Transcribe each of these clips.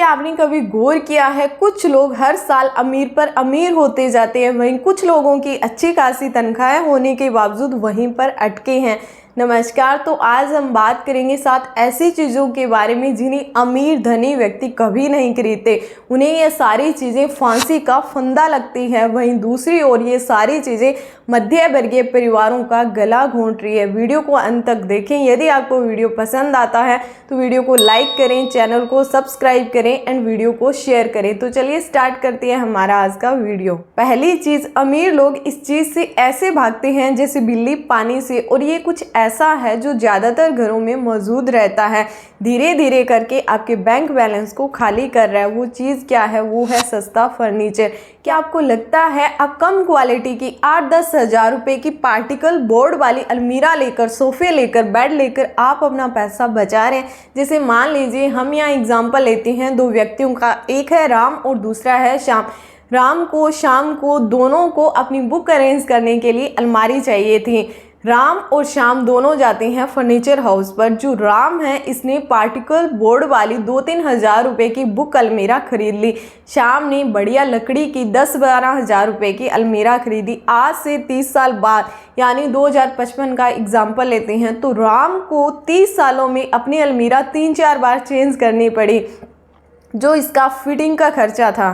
क्या आपने कभी गौर किया है, कुछ लोग हर साल अमीर पर अमीर होते जाते हैं, वहीं कुछ लोगों की अच्छी खासी तनख्वाहें होने के बावजूद वहीं पर अटके हैं। नमस्कार, तो आज हम बात करेंगे 7 ऐसी चीज़ों के बारे में जिन्हें अमीर धनी व्यक्ति कभी नहीं खरीदते। उन्हें ये सारी चीज़ें फांसी का फंदा लगती है, वहीं दूसरी ओर ये सारी चीज़ें मध्य वर्गीय परिवारों का गला घोंट रही है। वीडियो को अंत तक देखें। यदि आपको वीडियो पसंद आता है तो वीडियो को लाइक करें, चैनल को सब्सक्राइब करें एंड वीडियो को शेयर करें। तो चलिए स्टार्ट करते हैं हमारा आज का वीडियो। पहली चीज़, अमीर लोग इस चीज़ से ऐसे भागते हैं जैसे बिल्ली पानी से, और ये कुछ ऐसा है जो ज़्यादातर घरों में मौजूद रहता है। धीरे धीरे करके आपके बैंक बैलेंस को खाली कर रहा है। वो चीज़ क्या है? वो है सस्ता फर्नीचर। क्या आपको लगता है आप कम क्वालिटी की 8-10 हज़ार रुपये की पार्टिकल बोर्ड वाली अलमीरा लेकर, सोफे लेकर, बेड लेकर आप अपना पैसा बचा रहे हैं? जैसे मान लीजिए हम यहाँ एग्जाम्पल लेते हैं 2 व्यक्तियों का, एक है राम और दूसरा है श्याम। राम को शाम को दोनों को अपनी बुक अरेंज करने के लिए अलमारी चाहिए थी। राम और श्याम दोनों जाते हैं फर्नीचर हाउस पर। जो राम है इसने पार्टिकल बोर्ड वाली 2-3 हज़ार रुपये की बुक अलमीरा खरीद ली। श्याम ने बढ़िया लकड़ी की 10-12 हज़ार रुपये की अलमीरा खरीदी। आज से 30 साल बाद यानी 2055 का एग्जाम्पल लेते हैं तो राम को 30 सालों में अपनी अलमीरा 3-4 बार चेंज करनी पड़ी। जो इसका फिटिंग का खर्चा था,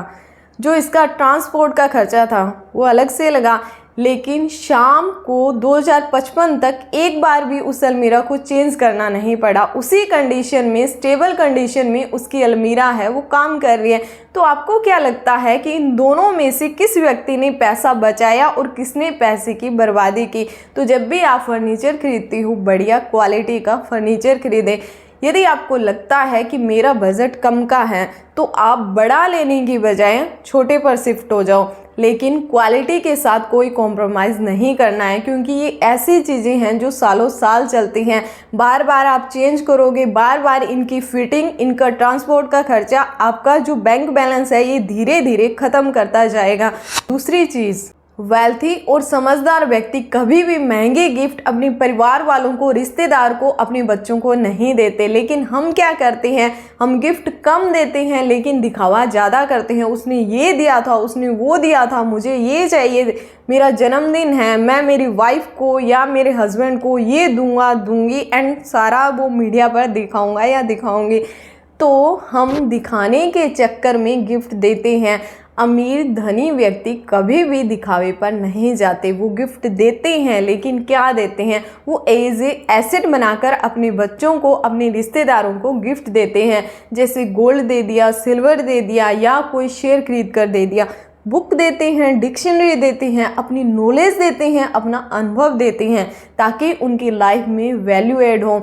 जो इसका ट्रांसपोर्ट का खर्चा था, वो अलग से लगा। लेकिन शाम को 2055 तक एक बार भी उस अलमीरा को चेंज करना नहीं पड़ा। उसी कंडीशन में, स्टेबल कंडीशन में उसकी अलमीरा है, वो काम कर रही है। तो आपको क्या लगता है कि इन दोनों में से किस व्यक्ति ने पैसा बचाया और किसने पैसे की बर्बादी की? तो जब भी आप फर्नीचर खरीदती हो, बढ़िया क्वालिटी का फर्नीचर खरीदें। यदि आपको लगता है कि मेरा बजट कम का है तो आप बड़ा लेने की बजाय छोटे पर शिफ्ट हो जाओ, लेकिन क्वालिटी के साथ कोई कॉम्प्रोमाइज़ नहीं करना है, क्योंकि ये ऐसी चीज़ें हैं जो सालों साल चलती हैं। बार बार आप चेंज करोगे, बार बार इनकी फिटिंग, इनका ट्रांसपोर्ट का खर्चा, आपका जो बैंक बैलेंस है ये धीरे धीरे ख़त्म करता जाएगा। दूसरी चीज़, वेल्थी और समझदार व्यक्ति कभी भी महंगे गिफ्ट अपने परिवार वालों को, रिश्तेदार को, अपने बच्चों को नहीं देते। लेकिन हम क्या करते हैं? हम गिफ्ट कम देते हैं लेकिन दिखावा ज़्यादा करते हैं। उसने ये दिया था, उसने वो दिया था, मुझे ये चाहिए, मेरा जन्मदिन है, मैं मेरी वाइफ को या मेरे हस्बैंड को ये दूंगा, दूंगी, एंड सारा वो मीडिया पर दिखाऊंगा या दिखाऊंगी। तो हम दिखाने के चक्कर में गिफ्ट देते हैं। अमीर धनी व्यक्ति कभी भी दिखावे पर नहीं जाते। वो गिफ्ट देते हैं, लेकिन क्या देते हैं? वो एज ए एसेट बनाकर अपने बच्चों को, अपने रिश्तेदारों को गिफ्ट देते हैं। जैसे गोल्ड दे दिया, सिल्वर दे दिया, या कोई शेयर खरीद कर दे दिया। बुक देते हैं, डिक्शनरी देते हैं, अपनी नॉलेज देते हैं, अपना अनुभव देते हैं, ताकि उनकी लाइफ में वैल्यू ऐड हो।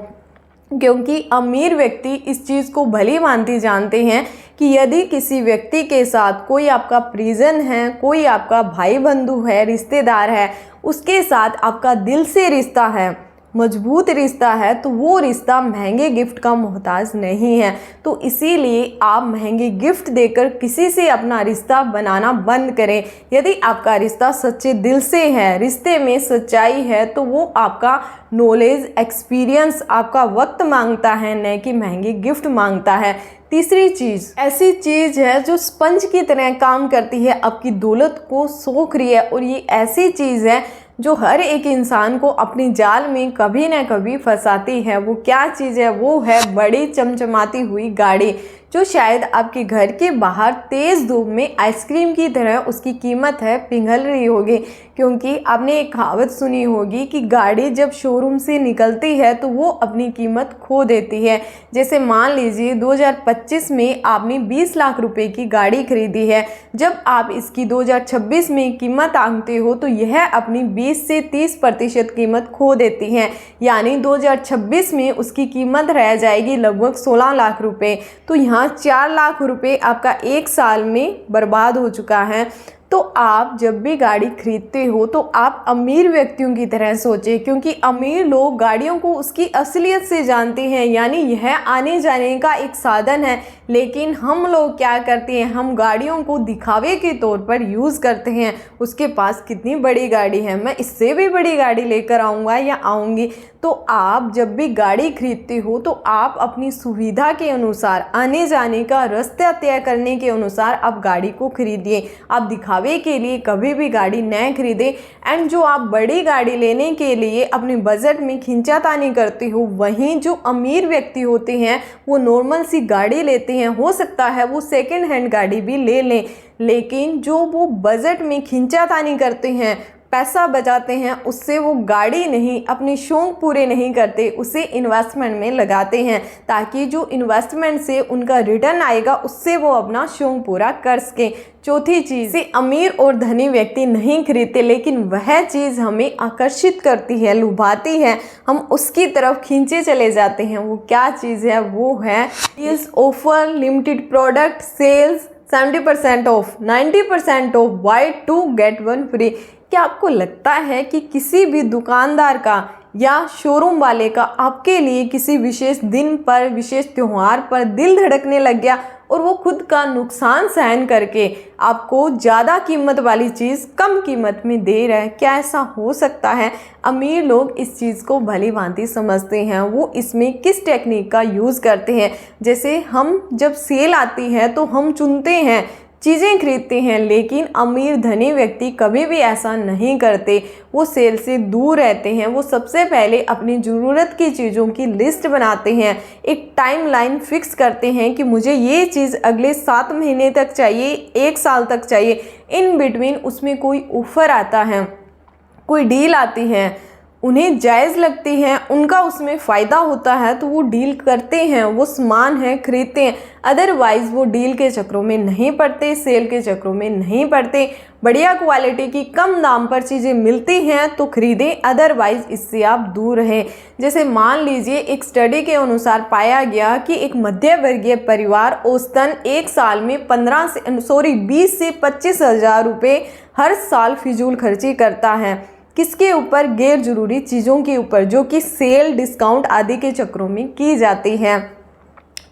क्योंकि अमीर व्यक्ति इस चीज़ को भली भांति जानते हैं कि यदि किसी व्यक्ति के साथ कोई आपका परिजन है, कोई आपका भाई बंधु है, रिश्तेदार है, उसके साथ आपका दिल से रिश्ता है, मजबूत रिश्ता है, तो वो रिश्ता महंगे गिफ्ट का मोहताज नहीं है। तो इसीलिए आप महंगे गिफ्ट देकर किसी से अपना रिश्ता बनाना बंद करें। यदि आपका रिश्ता सच्चे दिल से है, रिश्ते में सच्चाई है, तो वो आपका नॉलेज, एक्सपीरियंस, आपका वक्त मांगता है, न कि महंगे गिफ्ट मांगता है। तीसरी चीज़, ऐसी चीज़ है जो स्पंज की तरह काम करती है, आपकी दौलत को सोख रही है, और ये ऐसी चीज़ है जो हर एक इंसान को अपनी जाल में कभी न कभी फंसाती है। वो क्या चीज़ है? वो है बड़ी चमचमाती हुई गाड़ी, जो शायद आपके घर के बाहर तेज़ धूप में आइसक्रीम की तरह उसकी कीमत है पिघल रही होगी। क्योंकि आपने एक कहावत सुनी होगी कि गाड़ी जब शोरूम से निकलती है तो वो अपनी कीमत खो देती है। जैसे मान लीजिए 2025 में आपने 20 लाख रुपए की गाड़ी खरीदी है, जब आप इसकी 2026 में कीमत आंकते हो तो यह अपनी 20 से 30% कीमत खो देती है। यानी 2026 में उसकी कीमत रह जाएगी लगभग 16 लाख रुपए। तो यहाँ 4 लाख रुपए आपका एक साल में बर्बाद हो चुका है। तो आप जब भी गाड़ी खरीदते हो तो आप अमीर व्यक्तियों की तरह सोचें, क्योंकि अमीर लोग गाड़ियों को उसकी असलियत से जानते हैं। यानी यह आने जाने का एक साधन है, लेकिन हम लोग क्या करते हैं, हम गाड़ियों को दिखावे के तौर पर यूज़ करते हैं। उसके पास कितनी बड़ी गाड़ी है, मैं इससे भी बड़ी गाड़ी लेकर आऊँगा या आऊँगी। तो आप जब भी गाड़ी खरीदते हो तो आप अपनी सुविधा के अनुसार, आने जाने का रास्ता तय करने के अनुसार आप गाड़ी को खरीदिए। आप दिखावे के लिए कभी भी गाड़ी न खरीदें। एंड जो आप बड़ी गाड़ी लेने के लिए अपने बजट में खींचातानी करते हो, वहीं जो अमीर व्यक्ति होते हैं वो नॉर्मल सी गाड़ी लेते हैं। हो सकता है वो सेकेंड हैंड गाड़ी भी ले लें, लेकिन जो वो बजट में खींचातानी करते हैं, पैसा बचाते हैं, उससे वो गाड़ी नहीं, अपने शौक पूरे नहीं करते, उसे इन्वेस्टमेंट में लगाते हैं, ताकि जो इन्वेस्टमेंट से उनका रिटर्न आएगा उससे वो अपना शौक पूरा कर सकें। चौथी चीज़ से अमीर और धनी व्यक्ति नहीं खरीदते, लेकिन वह चीज़ हमें आकर्षित करती है, लुभाती है, हम उसकी तरफ खींचे चले जाते हैं। वो क्या चीज़ है? वो है deals, offer, limited product, sales, 70% off, 90% off, buy 2 get 1 free. क्या आपको लगता है कि किसी भी दुकानदार का या शोरूम वाले का आपके लिए किसी विशेष दिन पर, विशेष त्यौहार पर दिल धड़कने लग गया और वो खुद का नुकसान सहन करके आपको ज़्यादा कीमत वाली चीज़ कम कीमत में दे रहा है? क्या ऐसा हो सकता है? अमीर लोग इस चीज़ को भली भांति समझते हैं, वो इसमें किस टेक्निक का यूज़ करते हैं। जैसे हम जब सेल आती है तो हम चुनते हैं, चीज़ें खरीदते हैं, लेकिन अमीर धनी व्यक्ति कभी भी ऐसा नहीं करते। वो सेल से दूर रहते हैं। वो सबसे पहले अपनी ज़रूरत की चीज़ों की लिस्ट बनाते हैं, एक टाइमलाइन फिक्स करते हैं कि मुझे ये चीज़ अगले 7 महीने तक चाहिए, 1 साल तक चाहिए। इन बिटवीन उसमें कोई ऑफ़र आता है, कोई डील आती है, उन्हें जायज़ लगती है, उनका उसमें फ़ायदा होता है तो वो डील करते हैं, वो सामान है खरीदते हैं। अदरवाइज़ वो डील के चक्रों में नहीं पड़ते, सेल के चक्रों में नहीं पड़ते। बढ़िया क्वालिटी की कम दाम पर चीज़ें मिलती हैं तो खरीदें, अदरवाइज़ इससे आप दूर रहें। जैसे मान लीजिए एक स्टडी के अनुसार पाया गया कि एक मध्य वर्गीय परिवार औसतन 1 साल में 20 से 25 हज़ार रुपये हर साल फिजूल खर्ची करता है। किसके ऊपर? गैर जरूरी चीज़ों के ऊपर, जो कि सेल, डिस्काउंट आदि के चक्रों में की जाती हैं।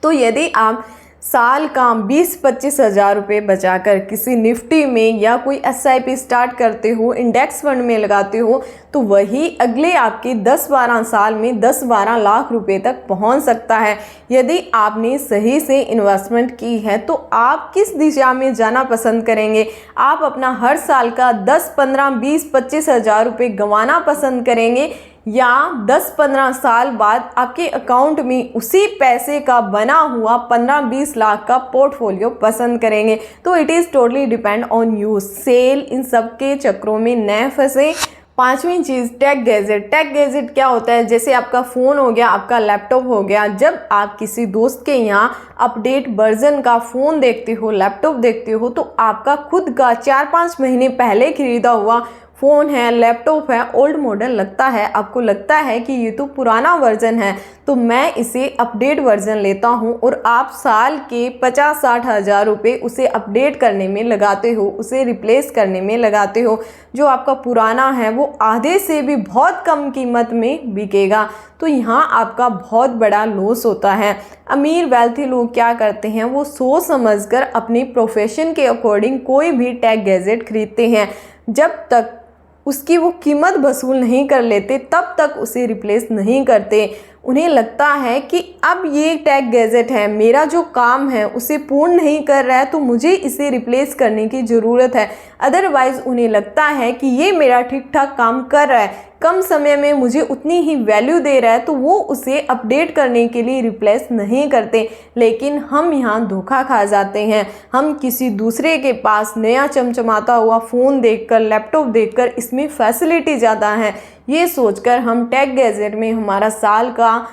तो यदि आप साल का 20-25 हज़ार रुपये बचाकर किसी निफ्टी में या कोई SIP स्टार्ट करते हो, इंडेक्स फंड में लगाते हो, तो वही अगले आपके 10-12 साल में 10-12 लाख रुपए तक पहुंच सकता है। यदि आपने सही से इन्वेस्टमेंट की है तो आप किस दिशा में जाना पसंद करेंगे? आप अपना हर साल का 10, 15, 20, 25 हज़ार रुपये गंवाना पसंद करेंगे, या 10-15 साल बाद आपके अकाउंट में उसी पैसे का बना हुआ 15-20 लाख का पोर्टफोलियो पसंद करेंगे? तो it is totally depend on you. Sale, इन सब के चक्रों में न फंसे। 5वीं चीज़, टेक गैजेट। टेक गैजेट क्या होता है? जैसे आपका फ़ोन हो गया, आपका लैपटॉप हो गया। जब आप किसी दोस्त के यहाँ अपडेट वर्जन का फ़ोन देखते हो, लैपटॉप देखते हो, तो आपका खुद का 4-5 महीने पहले खरीदा हुआ फ़ोन है, लैपटॉप है, ओल्ड मॉडल लगता है, आपको लगता है कि ये तो पुराना वर्जन है, तो मैं इसे अपडेट वर्जन लेता हूँ, और आप साल के 50-60 हज़ार रुपये उसे अपडेट करने में लगाते हो, उसे रिप्लेस करने में लगाते हो। जो आपका पुराना है वो आधे से भी बहुत कम कीमत में बिकेगा, तो यहाँ आपका बहुत बड़ा लॉस होता है। अमीर वेल्थी लोग क्या करते हैं? वो सोच समझकर अपने प्रोफेशन के अकॉर्डिंग कोई भी टेक गैजेट खरीदते हैं। जब तक उसकी वो कीमत वसूल नहीं कर लेते तब तक उसे रिप्लेस नहीं करते। उन्हें लगता है कि अब ये टेक गैजेट है, मेरा जो काम है उसे पूर्ण नहीं कर रहा है, तो मुझे इसे रिप्लेस करने की ज़रूरत है। अदरवाइज़ उन्हें लगता है कि ये मेरा ठीक ठाक काम कर रहा है, कम समय में मुझे उतनी ही वैल्यू दे रहा है, तो वो उसे अपडेट करने के लिए रिप्लेस नहीं करते। लेकिन हम यहाँ धोखा खा जाते हैं। हम किसी दूसरे के पास नया चमचमाता हुआ फ़ोन देखकर, लैपटॉप देखकर, इसमें फैसिलिटी ज़्यादा है, ये सोचकर हम टेक गैजेट में हमारा साल का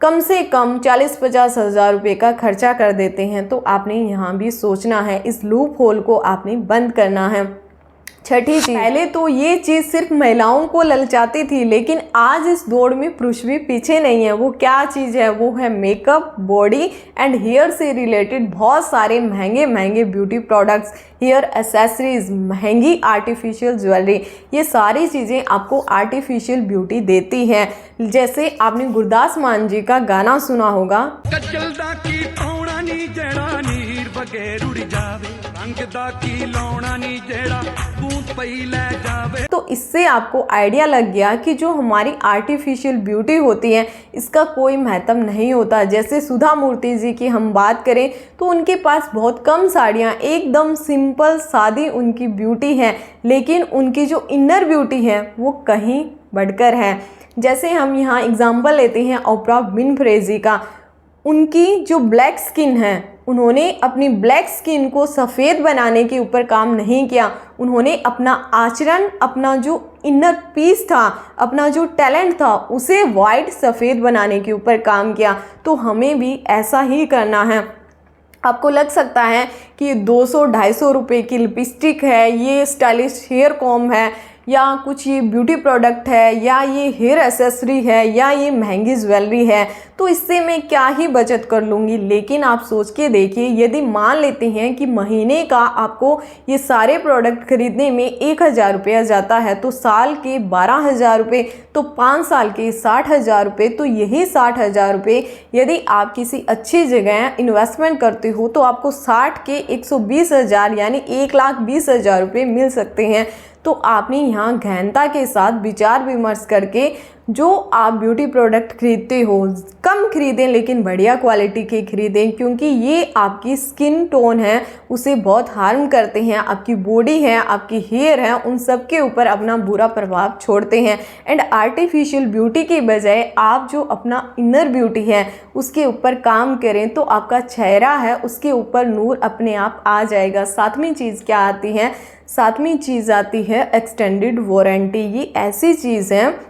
कम से कम 40-50 हज़ार रुपये का खर्चा कर देते हैं। तो आपने यहाँ भी सोचना है, इस लूप होल को आपने बंद करना है। छठी चीज़, पहले तो ये चीज़ सिर्फ महिलाओं को ललचाती थी, लेकिन आज इस दौड़ में पुरुष भी पीछे नहीं है। वो क्या चीज़ है? वो है मेकअप, बॉडी एंड हेयर से रिलेटेड बहुत सारे महंगे महंगे ब्यूटी प्रोडक्ट्स, हेयर एसेसरीज, महंगी आर्टिफिशियल ज्वेलरी। ये सारी चीज़ें आपको आर्टिफिशियल ब्यूटी देती हैं। जैसे आपने गुरदास मान जी का गाना सुना होगा, नी जेड़ा नीर बगे रुड़ जावे, रंग दा की लौना नी जेड़ा बूंद पई ले जावे। तो इससे आपको आइडिया लग गया कि जो हमारी आर्टिफिशियल ब्यूटी होती है इसका कोई महत्व नहीं होता। जैसे सुधा मूर्ति जी की हम बात करें तो उनके पास बहुत कम साड़ियाँ, एकदम सिंपल सादी उनकी ब्यूटी है, लेकिन उनकी जो इनर ब्यूटी है वो कहीं बढ़कर है। जैसे हम यहाँ एग्जाम्पल लेते हैं ओपरा विनफ्रे जी का। उनकी जो ब्लैक स्किन है, उन्होंने अपनी ब्लैक स्किन को सफ़ेद बनाने के ऊपर काम नहीं किया, उन्होंने अपना आचरण, अपना जो इनर पीस था, अपना जो टैलेंट था, उसे वाइट सफ़ेद बनाने के ऊपर काम किया। तो हमें भी ऐसा ही करना है। आपको लग सकता है कि 200-250 रुपये की लिपस्टिक है, ये स्टाइलिश हेयर कॉम है, या कुछ ये ब्यूटी प्रोडक्ट है, या ये हेयर एसेसरी है, या ये महंगी ज्वेलरी है, तो इससे मैं क्या ही बचत कर लूँगी। लेकिन आप सोच के देखिए, यदि मान लेते हैं कि महीने का आपको ये सारे प्रोडक्ट खरीदने में 1000 रुपया जाता है, तो साल के 12,000 रुपये, तो 5 साल के 60,000 रुपये। तो यही 60,000 रुपये यदि आप किसी अच्छी जगह इन्वेस्टमेंट करते हो तो आपको 60 के 120,000 यानी 1,20,000 रुपये मिल सकते हैं। तो आपने यहाँ गहनता के साथ विचार विमर्श करके जो आप ब्यूटी प्रोडक्ट खरीदते हो, कम खरीदें लेकिन बढ़िया क्वालिटी के खरीदें, क्योंकि ये आपकी स्किन टोन है उसे बहुत हार्म करते हैं, आपकी बॉडी है, आपकी हेयर है, उन सब के ऊपर अपना बुरा प्रभाव छोड़ते हैं। एंड आर्टिफिशियल ब्यूटी के बजाय आप जो अपना इनर ब्यूटी है उसके ऊपर काम करें तो आपका चेहरा है उसके ऊपर नूर अपने आप आ जाएगा। सातवीं चीज़ क्या आती है? सातवीं चीज़ आती है एक्सटेंडेड वारंटी। ये ऐसी चीज़ है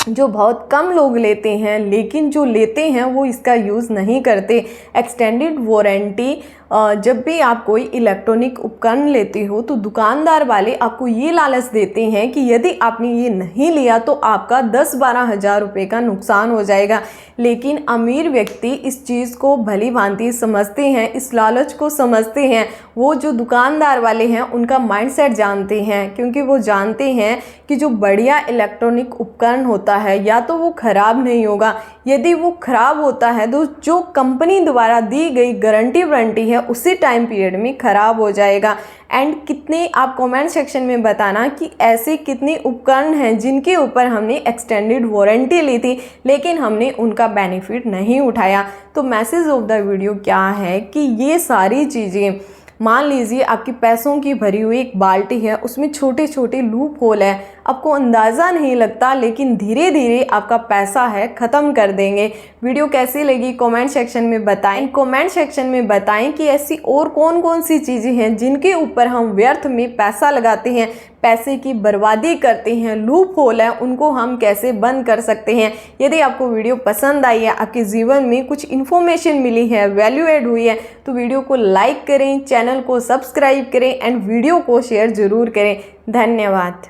जो बहुत कम लोग लेते हैं, लेकिन जो लेते हैं वो इसका यूज़ नहीं करते। एक्सटेंडेड वारंटी, जब भी आप कोई इलेक्ट्रॉनिक उपकरण लेते हो तो दुकानदार वाले आपको ये लालच देते हैं कि यदि आपने ये नहीं लिया तो आपका 10-12 हज़ार रुपये का नुकसान हो जाएगा। लेकिन अमीर व्यक्ति इस चीज़ को भली भांति समझते हैं, इस लालच को समझते हैं। वो जो दुकानदार वाले हैं उनका माइंडसेट जानते हैं, क्योंकि वो जानते हैं कि जो बढ़िया इलेक्ट्रॉनिक उपकरण होता है या तो वो ख़राब नहीं होगा, यदि वो ख़राब होता है तो जो कंपनी द्वारा दी गई गारंटी वारंटी है उसी टाइम पीरियड में ख़राब हो जाएगा। एंड कितने आप कमेंट सेक्शन में बताना कि ऐसे कितने उपकरण हैं जिनके ऊपर हमने एक्सटेंडेड वारंटी ली थी लेकिन हमने उनका बेनिफिट नहीं उठाया। तो मैसेज ऑफ द वीडियो क्या है कि ये सारी चीज़ें, मान लीजिए आपकी पैसों की भरी हुई एक बाल्टी है, उसमें छोटे छोटे लूप होल है, आपको अंदाज़ा नहीं लगता, लेकिन धीरे धीरे आपका पैसा है ख़त्म कर देंगे। वीडियो कैसी लगी कमेंट सेक्शन में बताएं। कमेंट सेक्शन में बताएं कि ऐसी और कौन कौन सी चीज़ें हैं जिनके ऊपर हम व्यर्थ में पैसा लगाते हैं, पैसे की बर्बादी करते हैं, लूप होल है, उनको हम कैसे बंद कर सकते हैं। यदि आपको वीडियो पसंद आई है, आपके जीवन में कुछ इन्फॉर्मेशन मिली है, वैल्यू एड हुई है, तो वीडियो को लाइक करें, चैनल को सब्सक्राइब करें एंड वीडियो को शेयर ज़रूर करें। धन्यवाद।